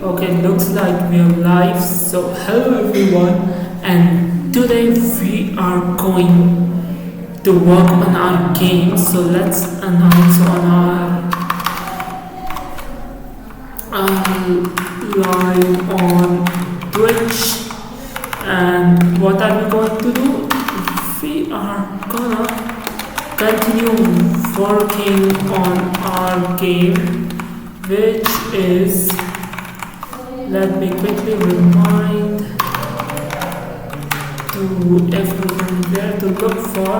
Okay, looks like we are live. So, hello everyone, and today we are going to work on our game. So, let's announce on our live on Twitch. And what are we going to do? We are gonna continue working on our game, which is, let me quickly remind to everyone where to look for.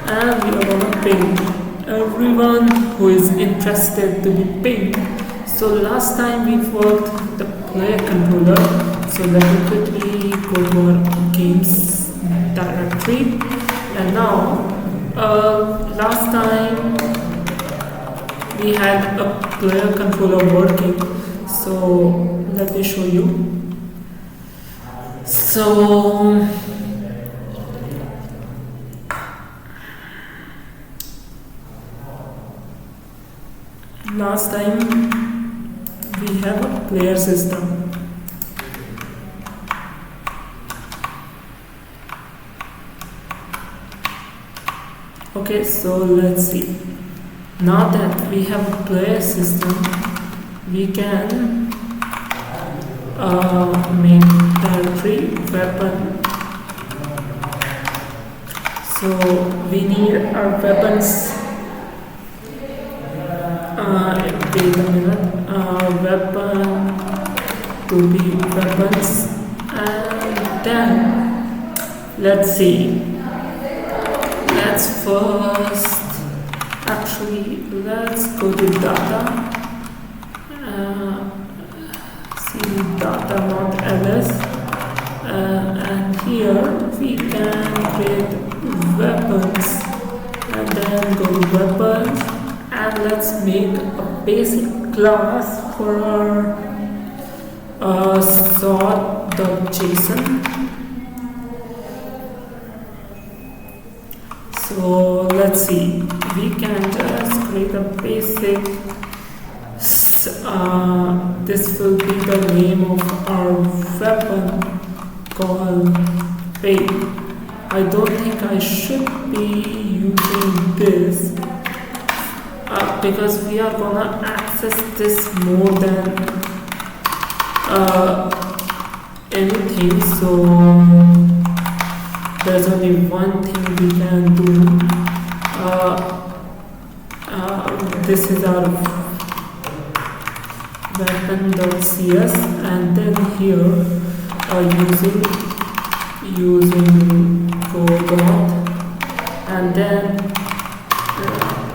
And we are gonna ping everyone who is interested to be pinged. So last time we worked the player controller. So let me quickly go to our games directory. And now last time we had a player controller working, so let me show you. So last time we have a player system. Okay, so let's see. Now that we have a player system, we can make directory weapon. So we need our weapons. Wait a minute. Weapon to be weapons, and then let's see. Let's go to data, see data, not ls, and here we can create weapons, and then go to weapons, and let's make a basic class for our sword.json. So let's see, we can just create a basic, this will be the name of our weapon called pay. I don't think I should be using this because we are gonna access this more than anything, so there's only one thing we can do. This is our weapon.cs, and then here using VoD, and then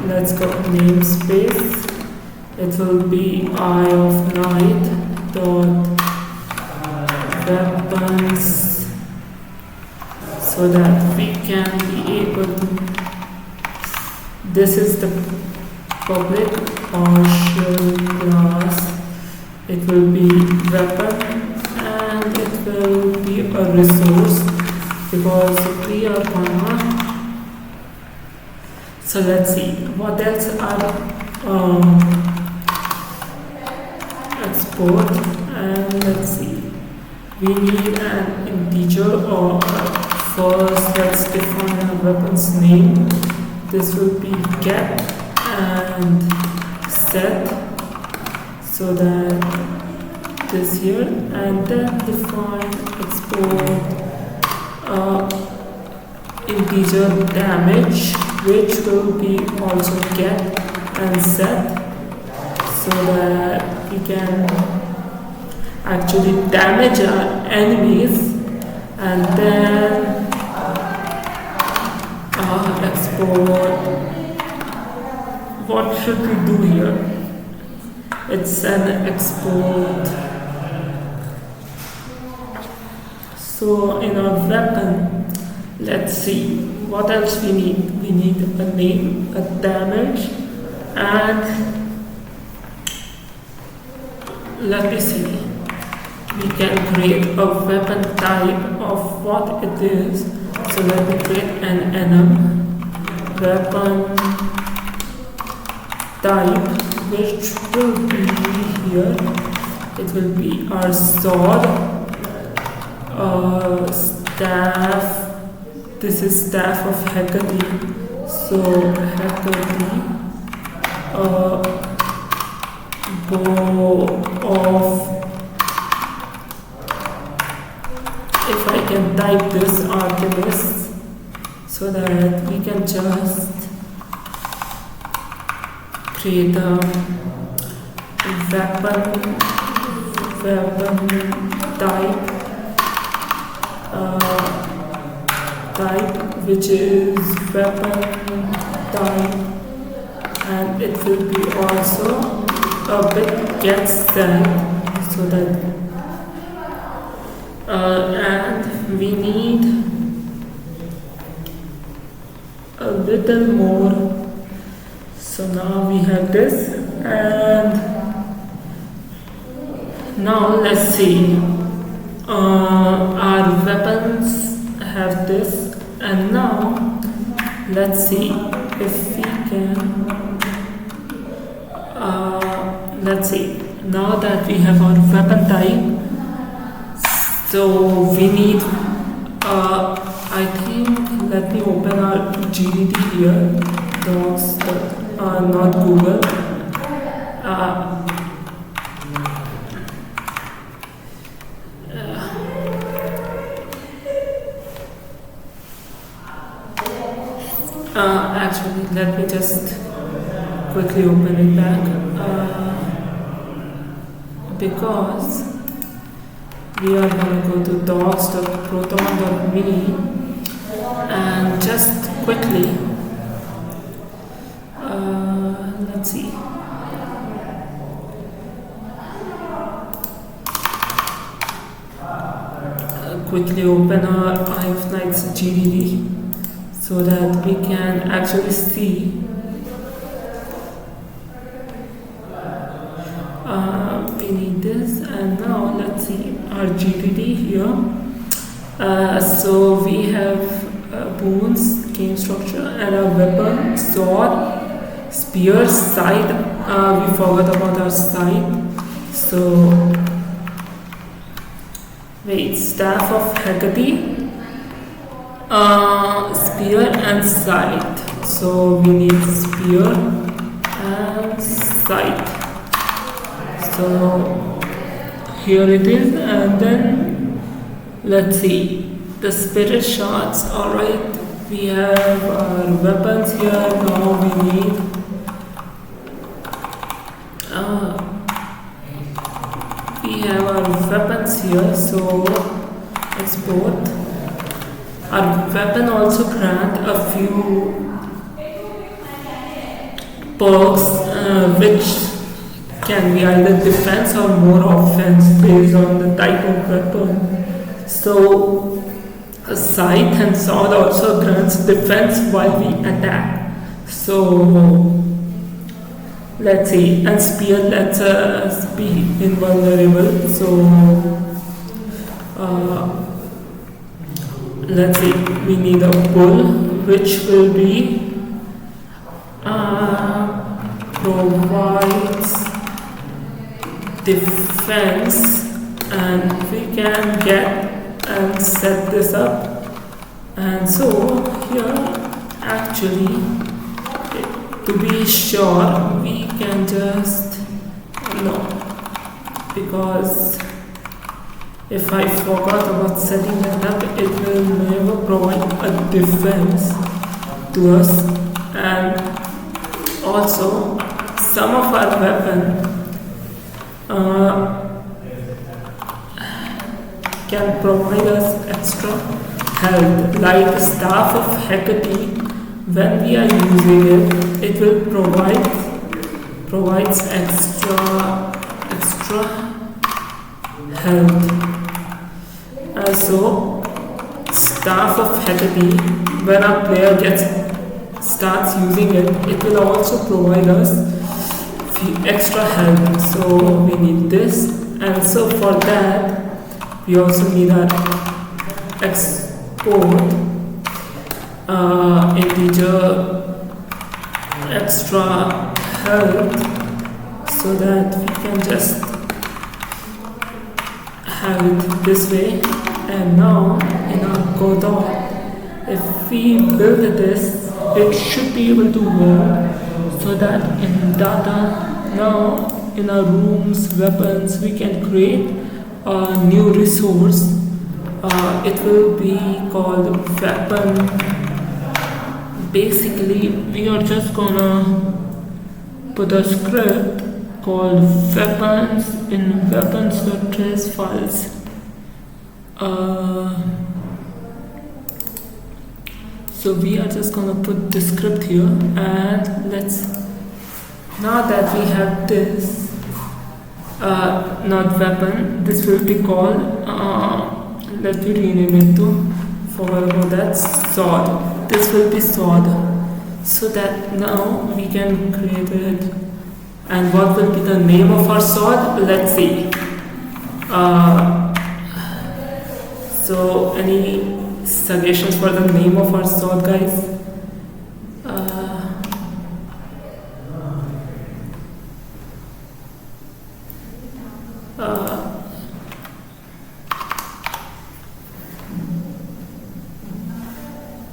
let's go namespace. It will be eye of night dot weapons, so that we can be able to. This is the public partial class. It will be weapon, and it will be a resource because we are gonna. So let's see what else are export, and let's see. We need an integer, or first let's define a weapon's name. This will be get and set, so that this here, and then define export integer damage, which will be also get and set, so that we can actually damage our enemies, and then export. What should we do here? It's an export. So in our weapon, let's see what else we need. We need a name, a damage, and let me see. We can create a weapon type of what it is. So let me create an enum weapon type, which will be here. It will be our sword, staff. This is staff of Hecate. So Hecate, bow of. If I can type this Artemis, so that we can just create a weapon type, which is weapon type, and it will be also a bit get set, so that and we need a little more. So now we have this, and now let's see, our weapons have this, and now let's see if we can, let's see, now that we have our weapon type, so we need, I think, let me open our GDT here, docs, not Google. Actually, let me just quickly open it back, because we are going to go to docs.proton.me and just quickly, let's see. Quickly open our Eye of Night's GDD so that we can actually see. We need this, and now let's see our GDD here. So we have boons, game structure, and a weapon, sword, spear, scythe. We forgot about our scythe. So wait, staff of Hecate, spear and scythe. So we need spear and scythe. So here it is, and then let's see the spirit shards. Alright, we have our weapons here. Now we need we have our weapons here, so export. Our weapon also grant a few perks, which can be either defense or more offense based on the type of weapon. So a scythe and sword also grants defense while we attack. So let's see, and spear lets us be invulnerable. So let's see, we need a bull, which will be provides defense, and we can get and set this up. And so here, actually, to be sure, we can just no, because if I forgot about setting that up, it will never provide a defense to us. And also some of our weapon can provide us extra health, like staff of Hecate. When we are using it, it will provides extra health. So staff of Hecate, when our player starts using it, it will also provide us extra health. So we need this, and so for that we also need our export integer extra health, so that we can just have it this way. And now in our VoD, if we build this, it should be able to work, so that in data, now in our rooms, weapons, we can create a new resource. It will be called weapon. Basically, we are just gonna put a script called weapons in weapons.trace files. So we are just gonna put the script here, and now that we have this, not weapon, this will be called, let me rename it to, forgot about that, sword. This will be sword, so that now we can create it. And what will be the name of our sword? Let's see. So any suggestions for the name of our sword, guys?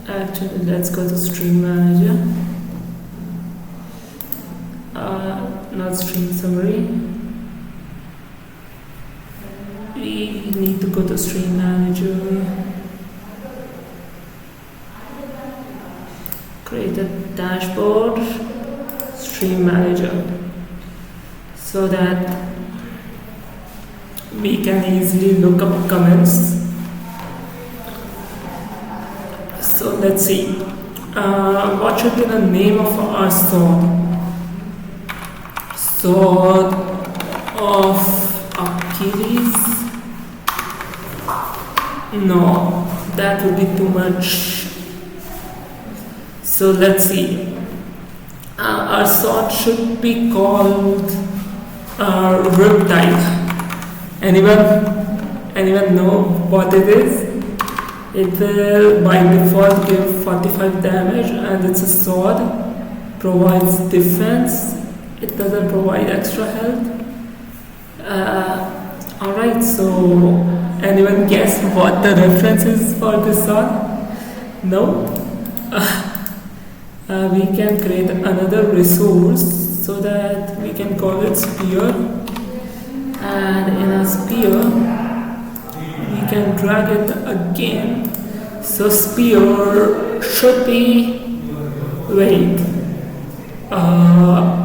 Actually, let's go to stream manager. Not stream summary. We need to go to stream manager. Create a dashboard, stream manager, so that we can easily look up comments. So let's see, what should be the name of our sword? Sword of Achilles? No, that would be too much. So let's see, our sword should be called rougelike. Anyone know what it is? It will by default give 45 damage, and it's a sword, provides defense, it doesn't provide extra health. Alright, so anyone guess what the reference is for this sword? No? We can create another resource, so that we can call it spear, and in a spear we can drag it again. So spear should be, wait,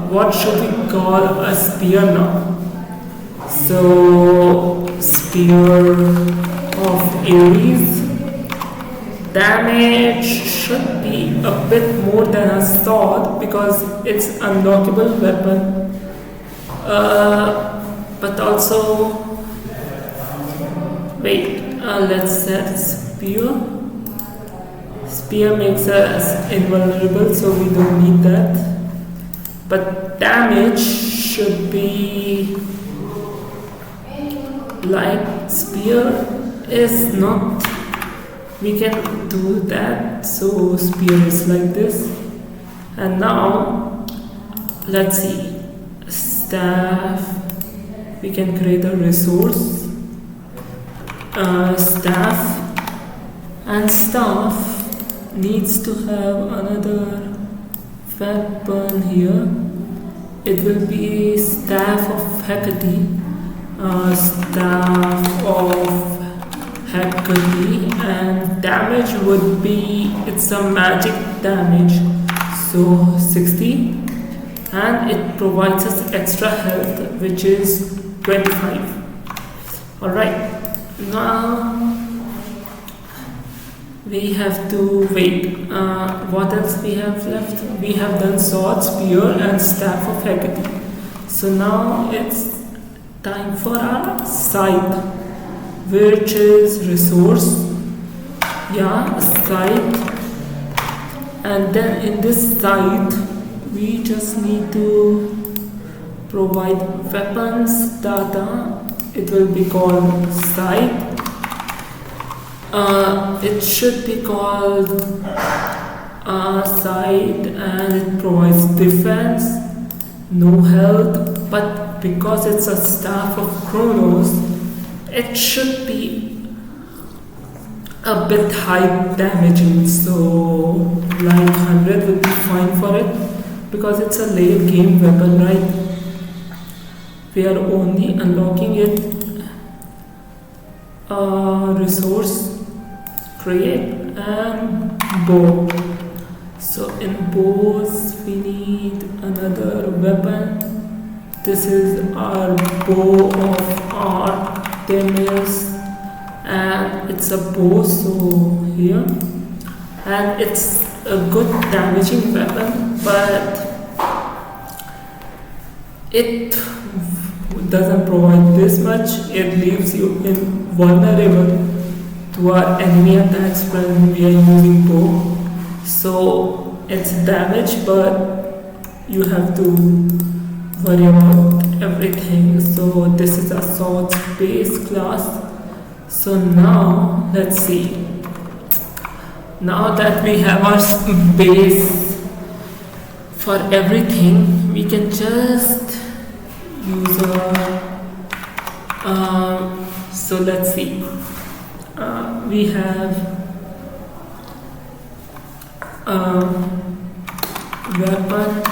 what should we call a spear now? So spear of Ares, damage should be a bit more than a sword, because it's unlockable weapon, but also, wait, let's set spear. Spear makes us invulnerable, so we don't need that. But damage should be like spear is not, we can do that, so spear is like this. And now let's see, staff, we can create a resource, staff, and staff needs to have another weapon here. It will be staff of Hecate, staff of Hecate, and damage would be, it's a magic damage, so 60, and it provides us extra health, which is 25. Alright, now we have to wait. What else we have left? We have done sword, spear, and staff of Hecate. So now it's time for our scythe, which is resource. Yeah, scythe. And then in this scythe, we just need to provide weapons data. It will be called scythe. It should be called scythe, and it provides defense, no health, but because it's a staff of Chronos, it should be a bit high damaging, so like 100 will be fine for it because it's a late game weapon, right? We are only unlocking it resource, crate and bow. So in bows we need another weapon. This is our bow of Artemis, and it's a bow, so here, and it's a good damaging weapon, but it doesn't provide this much. It leaves you vulnerable to our enemy attacks when we are using bow. So it's damage, but you have to worry about everything. So this is a sword base class. So now let's see. Now that we have our base for everything, we can just use so let's see. We have weapon.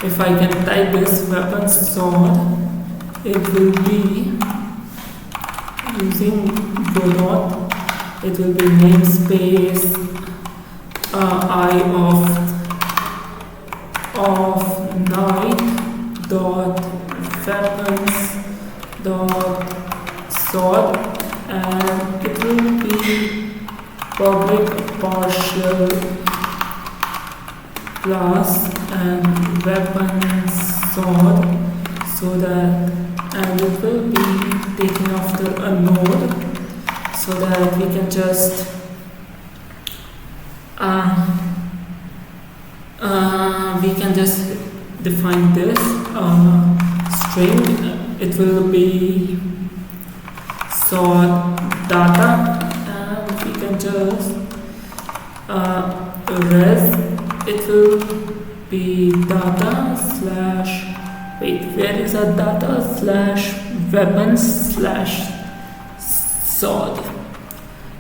If I can type this weapon sword, it will be using VoD. It will be namespace eye of night dot weapons dot sword, and it will be public partial class and weapons sword, so that, and it will be taken after a node, so that we can just define this string. It will be sword data, and we can just res. It will be data slash, wait, where is our data slash weapons slash sword,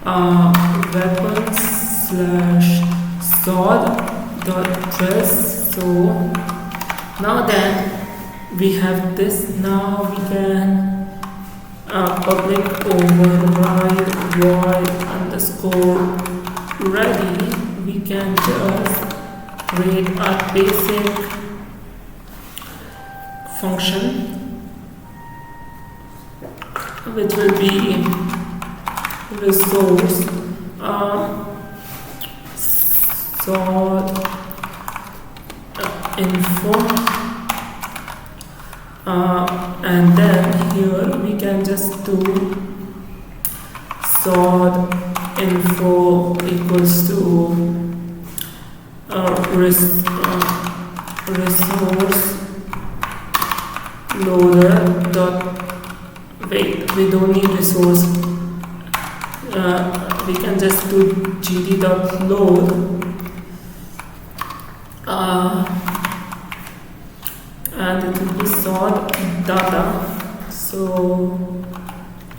weapons slash sword dot res. So now that we have this, now we can public override void underscore ready. We can just create a basic function which will be resource sword info, and then here we can just do sword info equals to resource loader dot, wait, we don't need resource, we can just do gd dot load, and it will be sword data. So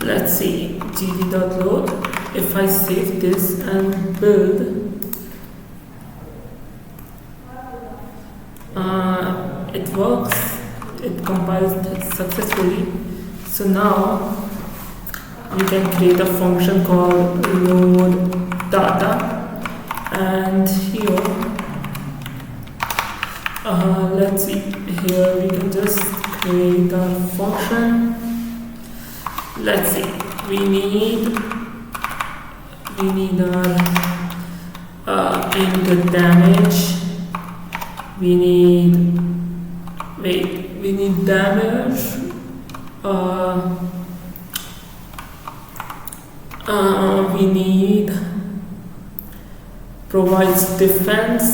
let's see, gd.load. If I save this and build, it works, it compiles successfully. So now we can create a function called load data, and here let's see, here we can just create a function. Let's see, we need our in the damage, we need damage, we need provides defense,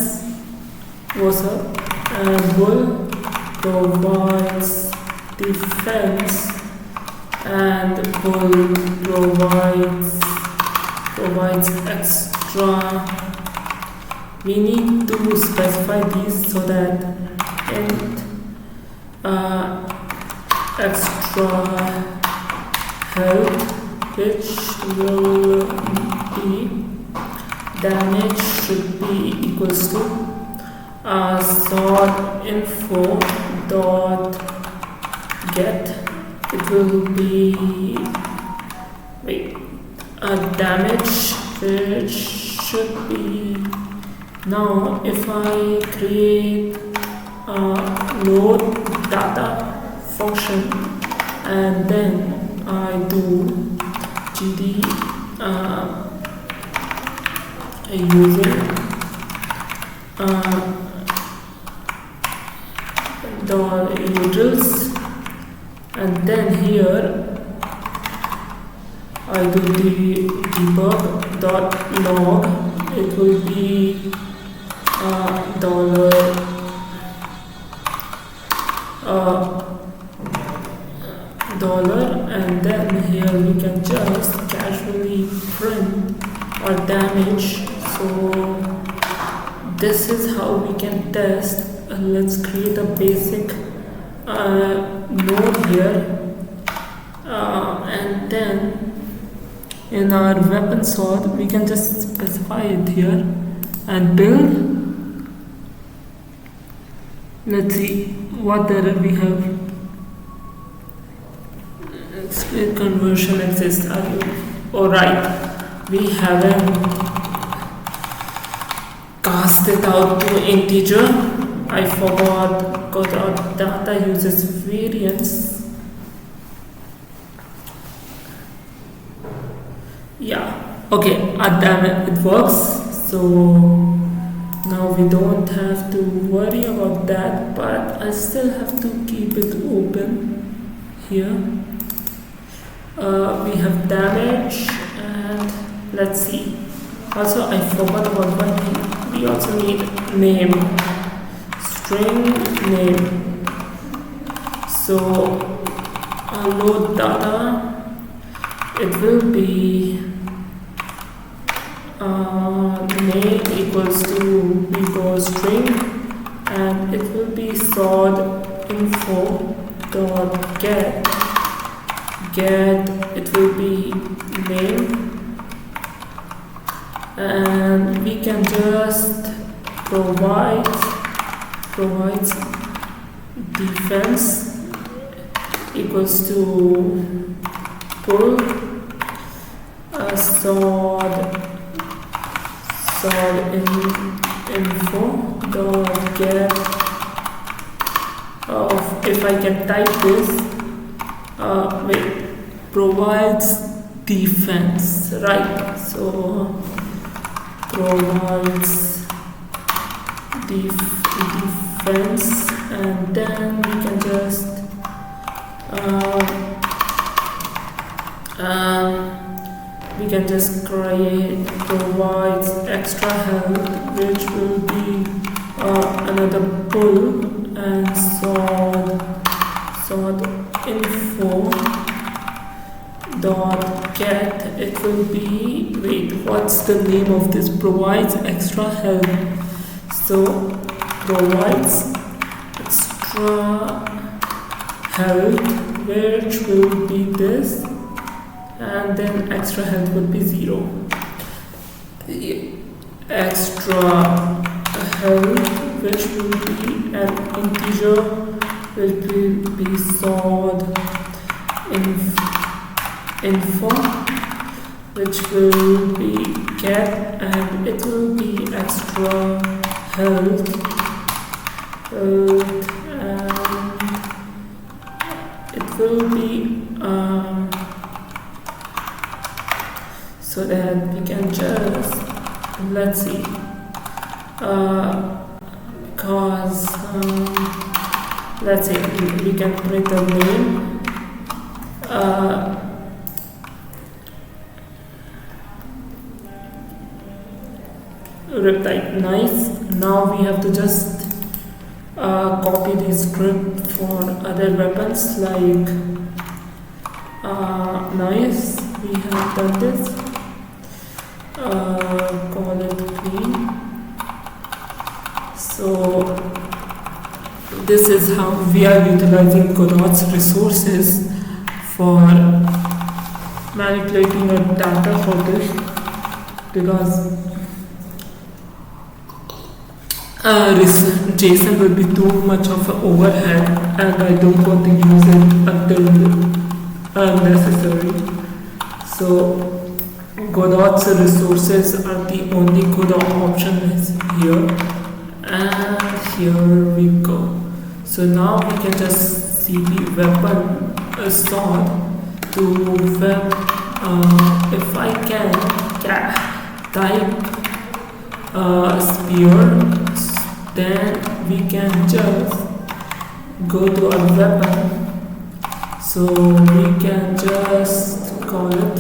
what's up, and bull provides defense, and bull provides extra we need to specify these so that int extra health, which will be damage, should be equals to sort info dot get. It will be damage, which should be, now if I create a load data function and then I do gd user utils, and then here I do the debug.log. It will be dollar, and then here we can just casually print our damage. So this is how we can test. Let's create a basic node here, and then in our weapon sword we can just specify it here and build. Let's see what error we have. Split conversion exists. Alright, we haven't cast it out to integer. I forgot because our data uses variance. Yeah, okay, damn it works. So now we don't have to worry about that, but I still have to keep it open here. We have damage, and let's see. Also, I forgot about one thing. We also need name, string name. So load data, it will be name equals to before string, and it will be sort info dot get. It will be name, and we can just provides defense equals to pull sort info dot get of, if I can type this, provides defense, right? So provides defense, and then we can just create provides extra health, which will be another pull, and sort info dot get. It will be, what's the name of this? Provides extra health. So provides extra health, which will be this, and then extra health would be 0. Extra health, which will be an integer, which will be sort info, which will be get, and it will be extra health, and it will be so that we can just, let's see, because let's say we can print a name, type nice. Now we have to just copy the script for other weapons like nice. We have done this. Call it clean. this is how we are utilizing Godot's resources for manipulating a data for this, because JSON will be too much of an overhead and I don't want to use it until necessary. So Godot's resources are the only good option is here, and here we go. So now we can just cp weapon sword to web. If I can type spear, then we can just go to a weapon. So we can just call it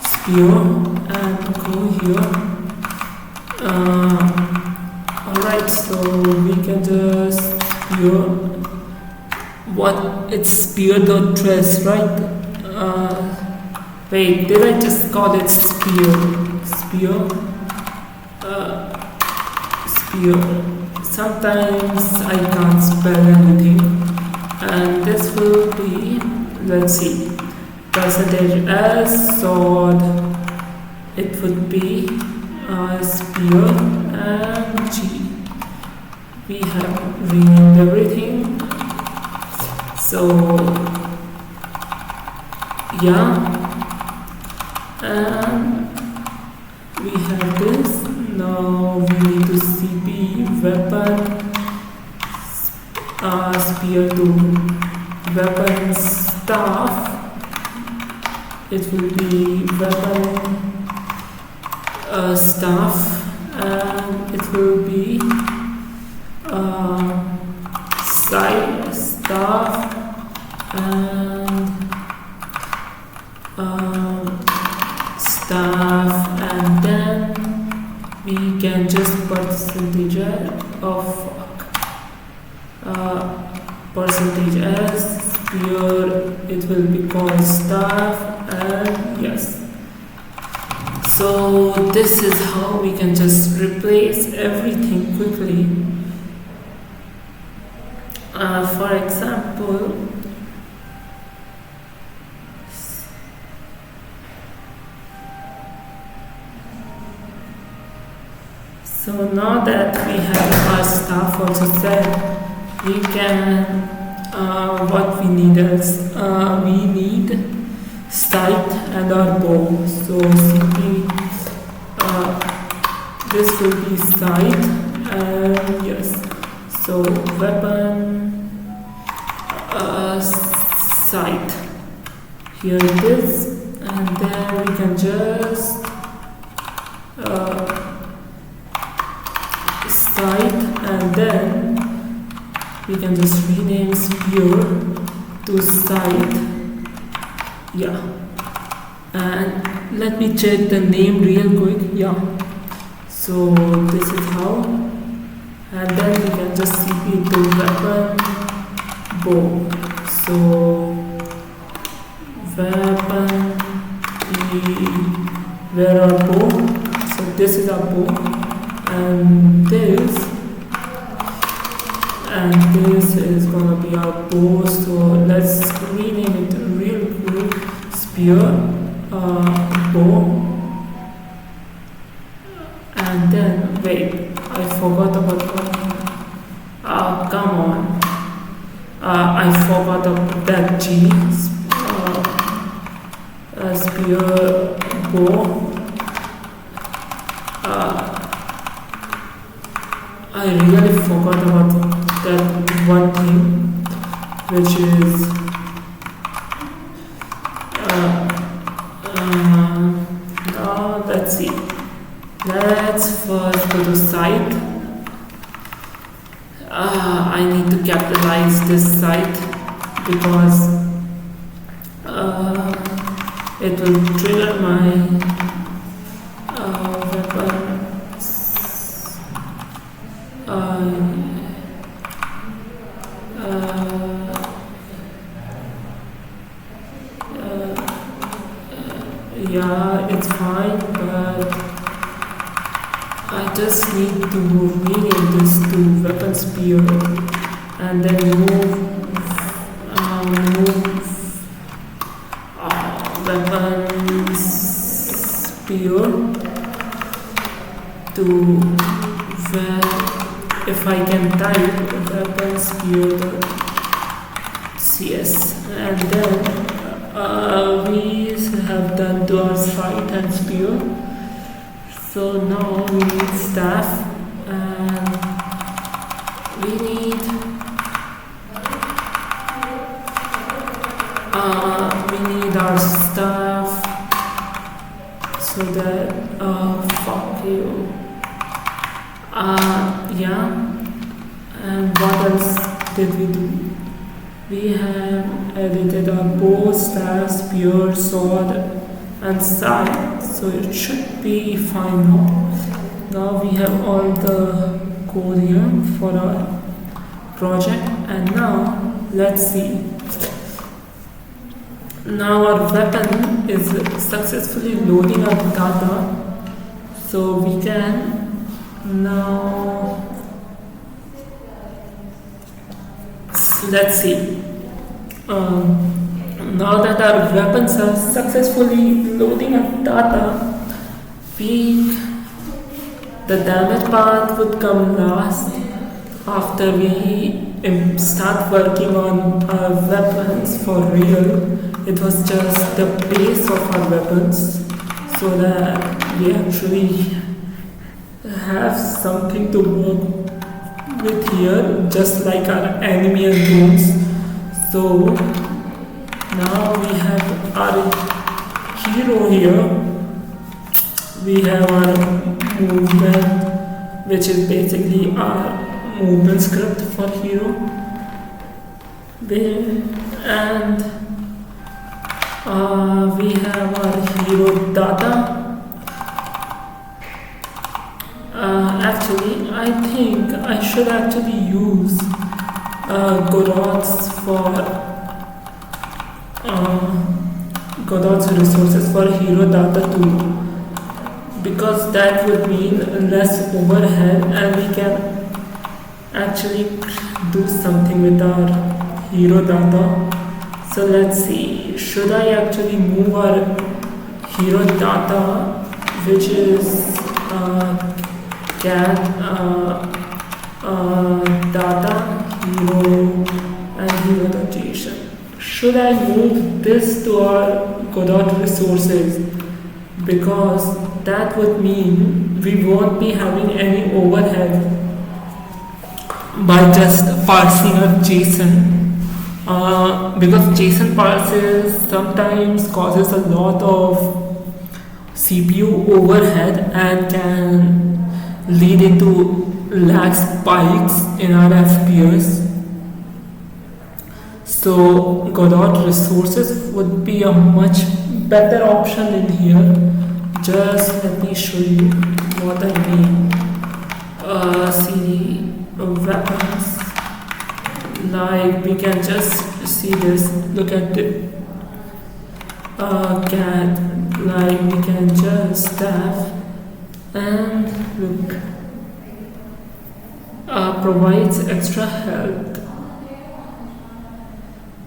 spear and go here. Alright, so we can just spear. What? It's spear.trace, right? Wait, did I just call it spear? Spear. Sometimes I can't spell anything, and this will be, let's see, percentage S sword. It would be spear and G. We have renamed everything. So yeah, and we have this. Now we need to cp weapon spear to weapon staff. It will be weapon staff, and it will be side staff and staff, and then we can just percentage of percentage S here. It will be called staff, and yes. So this is how we can just replace everything quickly. For example, so now that we have our staff also set, we can what we need is we need sight and our bow. So simply this will be sight, and yes, so weapon sight, here it is, and then we can just sight, and then we can just rename spear to sight. Yeah, and let me check the name real quick. Yeah, so this is how, and then we can just cp to weapon bow. So weapon, where our bow, so this is our bow, and this is gonna be our bow. So let's rename it real quick, spear bow, and then wait, I forgot about one. Come on, I forgot about that G. Spear bow. I really forgot about that one thing, which is now let's see. Let's first go to site. I need to capitalize this site because it will trigger my weapon. Yeah, it's fine, but I just need to rename this to weapon spear and then move weapon spear to where if I can type weapon spear cs, and then we have done to our sight and spear. So now we need staff and we need our staff so that fuck you. Yeah, and what else did we do? We have edited our bow, staff, spear, sword and scythe, so it should be fine now. Now we have all the code here for our project, and now let's see. Now our weapon is successfully loading our data, so we can now let's see. Now that our weapons are successfully loading our data, the damage part would come last after we start working on our weapons for real. It was just the base of our weapons so that we actually have something to work with here, just like our enemy and drones. So now we have our hero here. We have our movement, which is basically our movement script for hero. And we have our hero data. Actually, I think I should actually use Godot's resources for hero data too, because that would mean less overhead and we can actually do something with our hero data. So let's see, should I actually move our hero data, which is cat data hero and hero notation. Should I move this to our Godot resources, because that would mean we won't be having any overhead by just parsing our JSON. Because JSON parses sometimes causes a lot of CPU overhead and can lead into lag spikes in our FPS. So Godot resources would be a much better option in here. Just let me show you what I mean. See weapons. Like we can just see this. Look at the cat. Like we can just staff and look. Provides extra health.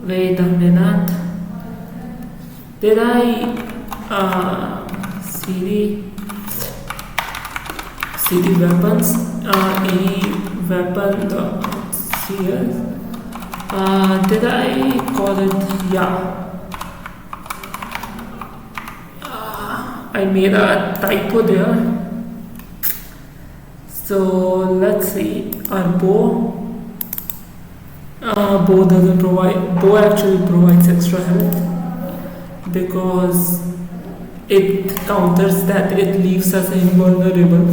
Wait a minute. Did I CD weapons weapon CS? Did I call it? Yeah. I made a typo there. So let's see. Our bow. Bow doesn't provide. Bow actually provides extra health because it counters that it leaves us invulnerable.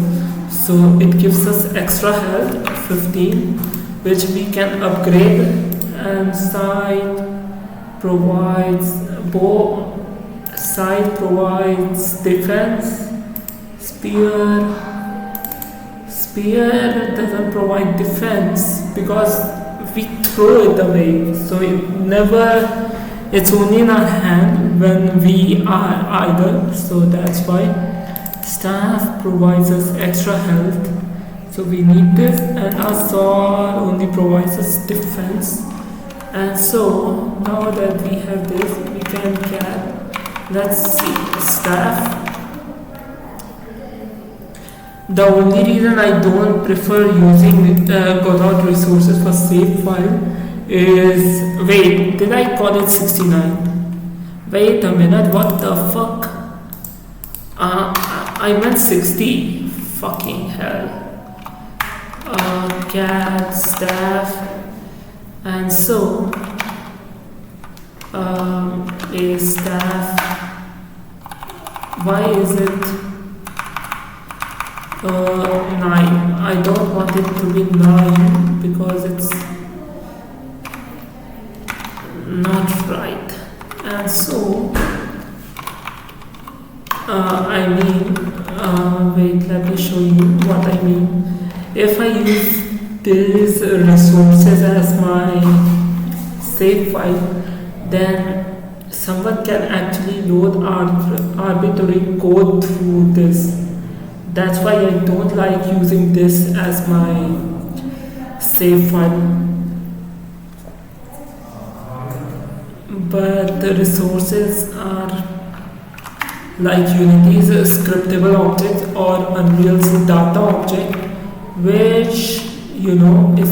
So it gives us extra health, 15, which we can upgrade. And scythe provides defense. Spear doesn't provide defense because we throw it away, so it's only in our hand when we are idle, so that's why. staff provides us extra health, so we need this, and our sword only provides us defense. And so now that we have this, we can get, let's see, staff. The only reason I don't prefer using Godot resources for save file is, wait, did I call it 69? Wait a minute, what the fuck? I meant 60. Fucking hell. Cat, staff, and so a staff. Why is it 9? I don't want it to be 9 because it's not right. And so wait, let me show you what I mean. If I use these resources as my save file, then someone can actually load arbitrary code through this. That's why I don't like using this as my save file. But the resources are like Unity's scriptable object or Unreal's data object, which is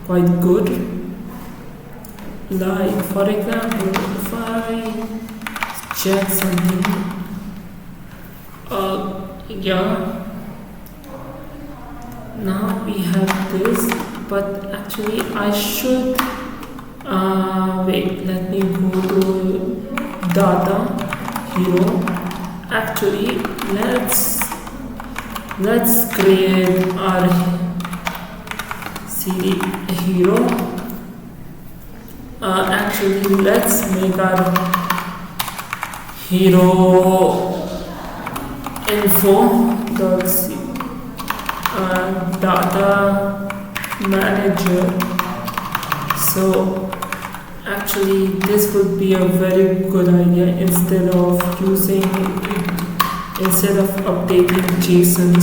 quite good. Like for example, if I check something, now we have this, but actually I should wait, let me go to data hero. Actually, let's create our CD hero. Actually, let's make our hero info.c data manager. So actually this would be a very good idea. Instead of updating JSON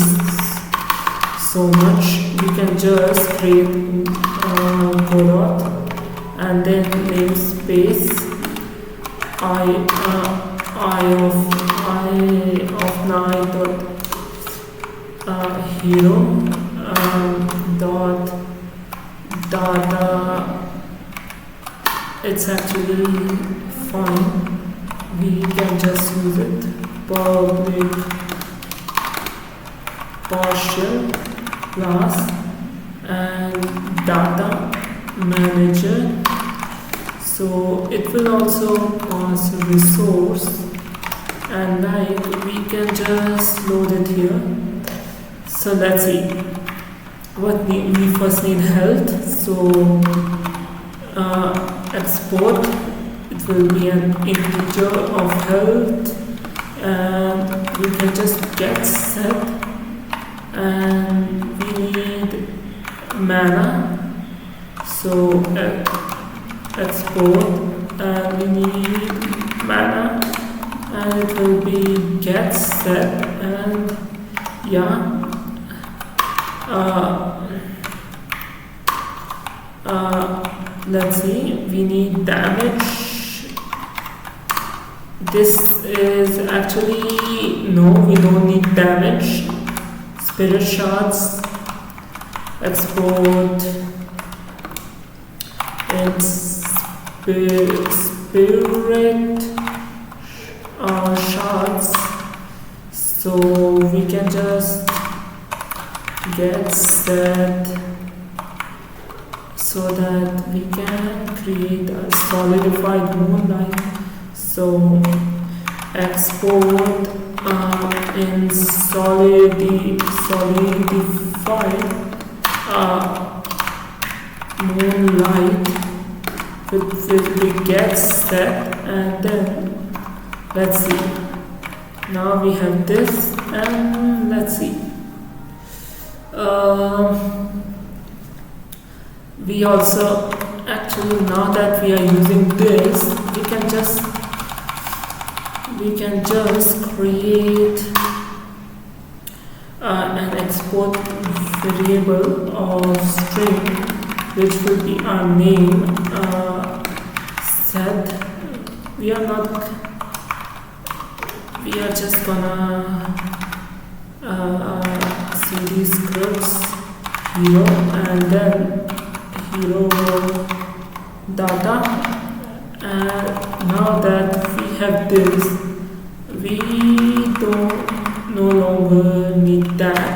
so much, we can just create Godot and then namespace I of 9 dot hero dot data. It's actually fine, we can just use it. Public partial class and data manager, so it will also pass resource, and we can just load it here. So let's see what we first need health. So export, it will be an integer of health, and we can just get set, and we need mana. So export, and we need mana, and it will be get set, and let's see, we need damage. This is actually, no, we don't need damage. Spirit shards, export, and spirit shards. So we can just get set, so that we can create a solidified moonlight. So export in solidified moonlight with the get set, and then let's see. Now we have this, and let's see. We also actually, now that we are using this, we can just create an export variable of string, which will be our name. Set. We are just gonna cd scripts hero and then hero data. And now that we have this, we don't no longer need that.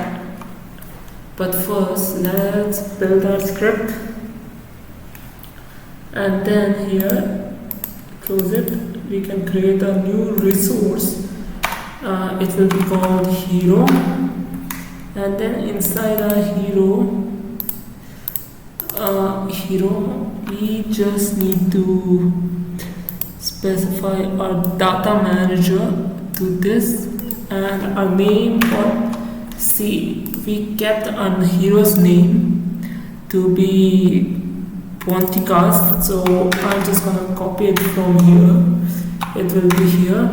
But first, let's build our script, and then here, close it. We can create a new resource. It will be called hero, and then inside our hero, we just need to specify our data manager to this, and our name for C. We kept our hero's name to be Ponticast, so I'm just gonna copy it from here. It will be here,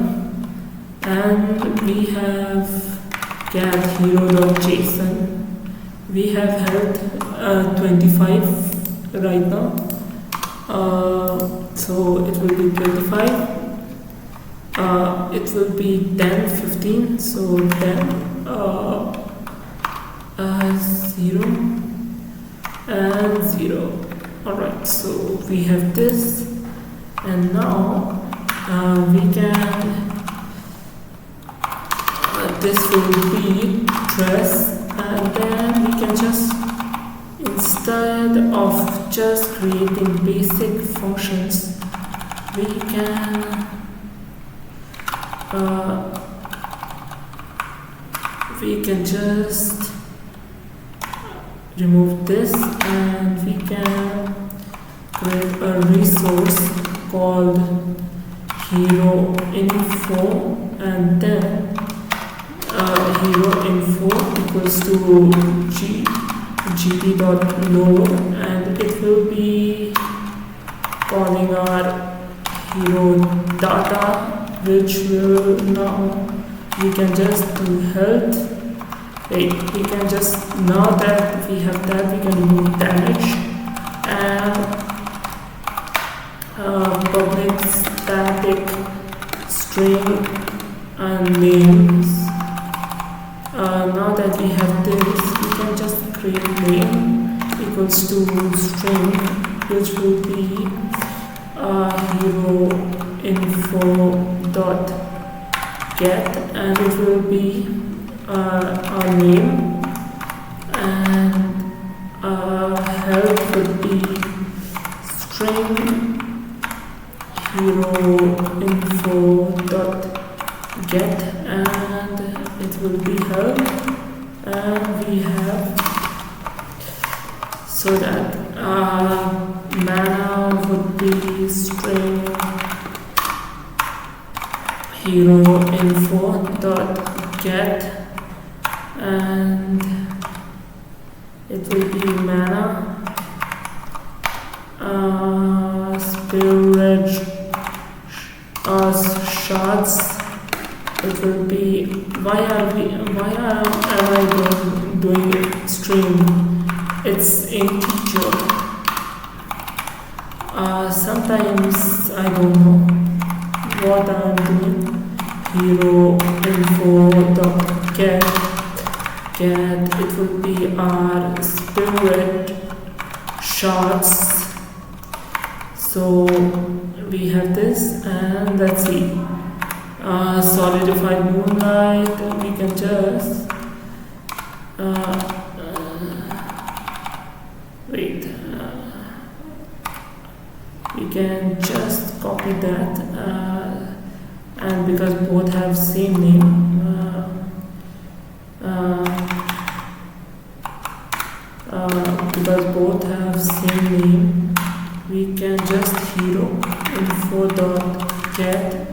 and we have get hero.json. We have health 25 right now, so it will be 25. It will be 10, 15, so 10, 0 and 0. Alright, so we have this, and now we can this will be dress, and then we can just, instead of just creating basic functions, we can just remove this, and we can create a resource called hero info, and then hero info equals to gd.load, and it will be calling our hero data, which will now we can just do health. Wait, we can just, now that we have that, we can remove damage, and public static string and names. Now that we have this, we can just create name equals to string, which will be hero info dot get, and it will be our name, and health would be string hero info dot get, and it will be health, and we have, so that mana would be string hero info dot get, and it will be mana spirit shards. It will be, why am I doing it string? It's integer. Sometimes I don't know what I'm doing. Hero info dot get, it will be our spirit shards. So we have this, and let's see. Solidified moonlight, we can just wait, we can just copy that, and because both have same name, we can just hero info dot get.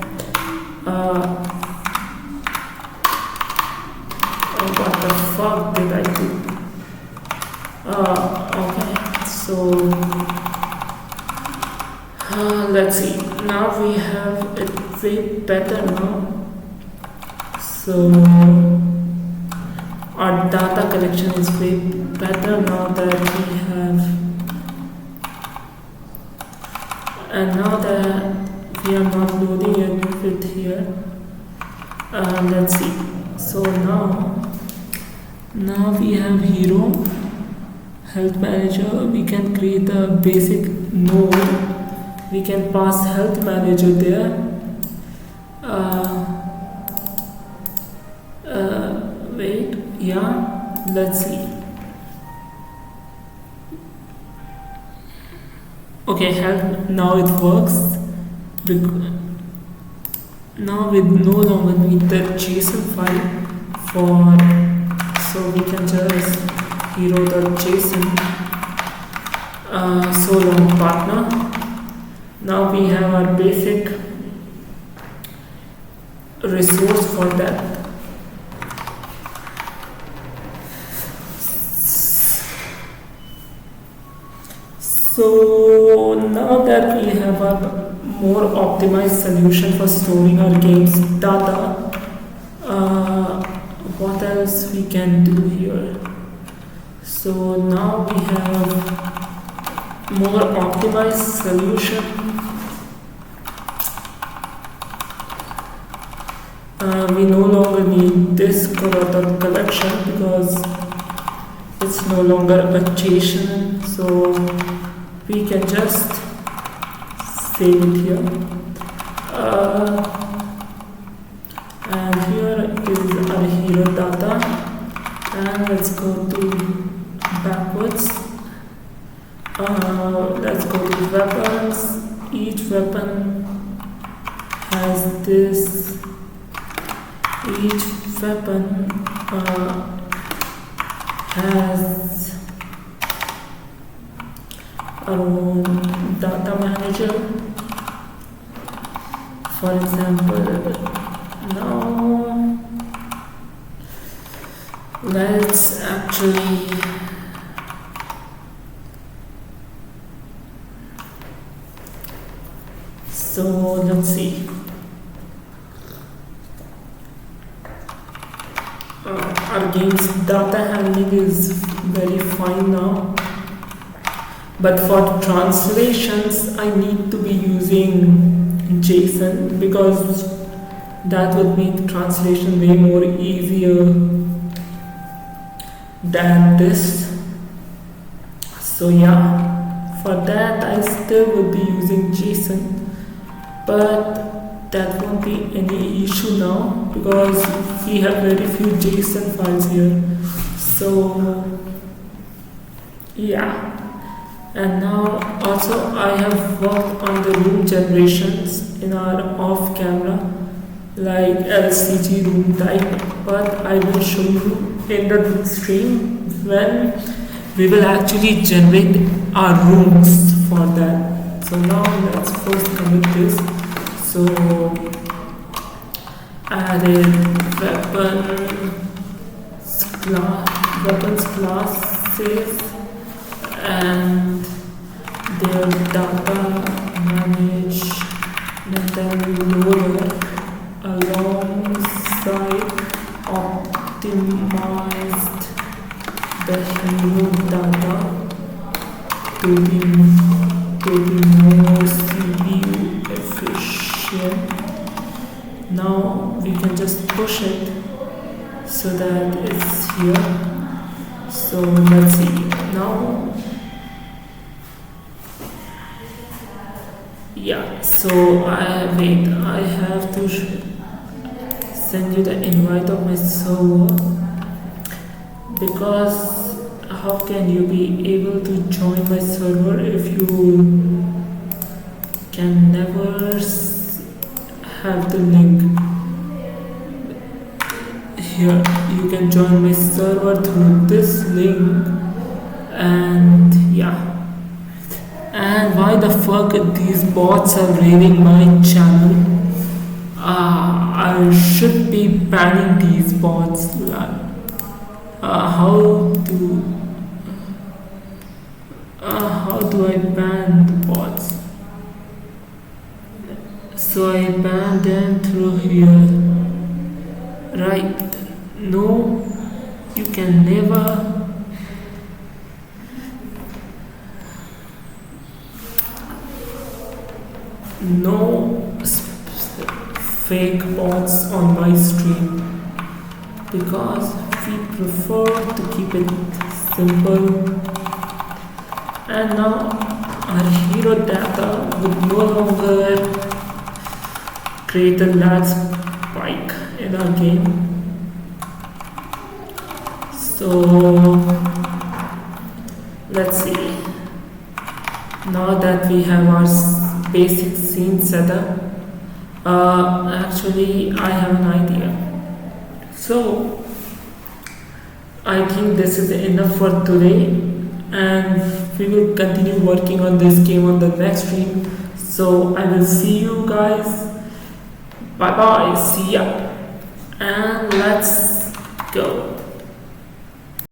What the fuck did I do? Okay, so let's see. Now we have it way better now. So our data collection is way better now that we have, and now that we are not loading it with here. Let's see. So now we have hero health manager. We can create a basic node. We can pass health manager there. Wait, yeah, let's see. Okay, health, now it works. Now we no longer need the JSON file so we can just hero.json. So long partner. Now we have our basic resource for that. So now that we have a more optimized solution for storing our game's data, what else we can do here? So now we have more optimized solution. We no longer need this collection because it's no longer a JSON, so we can just save it here. And here is our hero data, and let's go to backwards. Let's go to weapons. Each weapon has this. Each weapon has our own data manager. For example, now let's actually let's see. Our game's data handling is very fine now, but for translations I need to be using JSON because that would make translation way more easier than this. So yeah, for that I still would be using JSON, but that won't be any issue now because we have very few JSON files here. So yeah. And now also I have worked on the room generations in our off camera, like LCG room type, but I will show you in the stream when we will actually generate our rooms for that. So now let's first commit this. So added weapons classes and their data management and loader alongside optimized the hero data to be more CPU efficient. Now we can just push it so that it's here. So let's see now. Yeah, so I have to send you the invite of my server, because how can you be able to join my server if you can never have the link? Here you can join my server through this link, and yeah. And why the fuck these bots are raiding my channel? I should be banning these bots. How do I ban the bots? So I ban them through here, right? No, you can never no fake bots on my stream because we prefer to keep it simple. And now our hero data would no longer create a lag spike in our game. So let's see. Now that we have our basic scene setup, actually I have an idea. So I think this is enough for today, and we will continue working on this game on the next stream. So I will see you guys. Bye bye, see ya, and let's go.